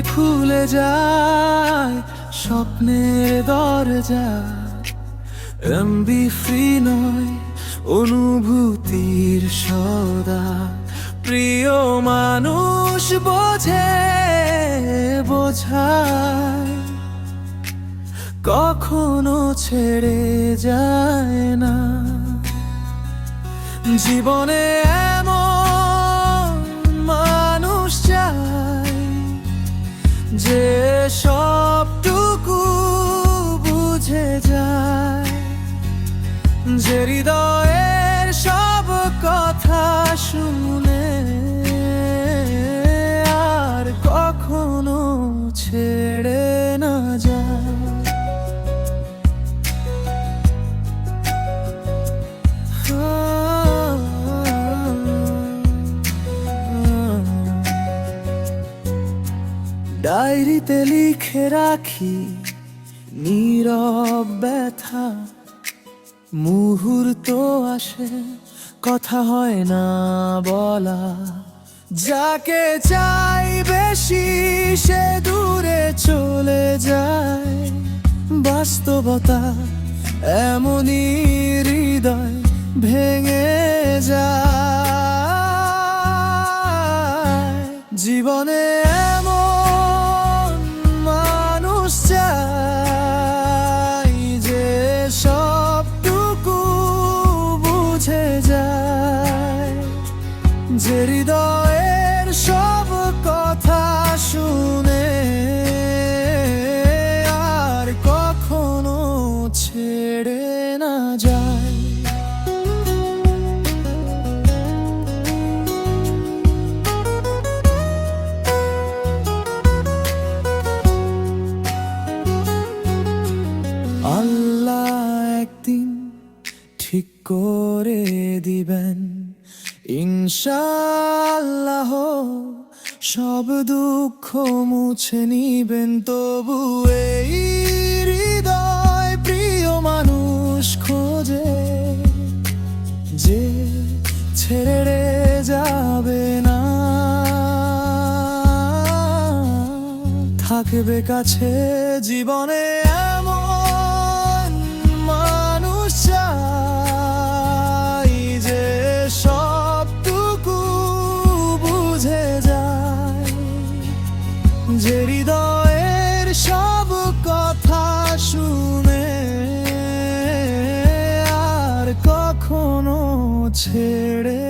খুলে যায় স্বপ্নের দরজা। এমবি ফ্রি নয় অনুভূতির সদা, প্রিয় মানুষ বোঝে বোঝায়, কখনো ছেড়ে যায় না। জীবনে এমন মানুষ চাই যে সবটুকু বুঝে যায়, যে হৃদয়ের সব কথা শুনে আর কখনো ছেড়ে না যায়। ডায়েরিতে লিখে রাখি নীরব ব্যথা, মুহূর্ত আসে কথা হয় না বলা। যাকে চাই বেশি সে দূরে চলে যায়, বাস্তবতা এমনই হৃদয় ভেঙে যায়। জীবনে এমন মানুষ চাই যে সবটুকু বুঝে যায়, যে হৃদয়ের সব কথা শুনে আর কখনো ছেড়ে না যায়। আল্লাহ একদিন ঠিক করে দিবেন ইনশাআল্লাহ, সব দুঃখ মুছে নিবেন। তবু এই হৃদয় প্রিয় মানুষ খোঁজে, যে ছেড়ে যাবে না, থাকবে কাছে। জীবনে এমন মানুষ চাই যে সবটুকু বুঝে যায়, যে হৃদয়ের সব কথা শুনে আর কখনো ছেড়ে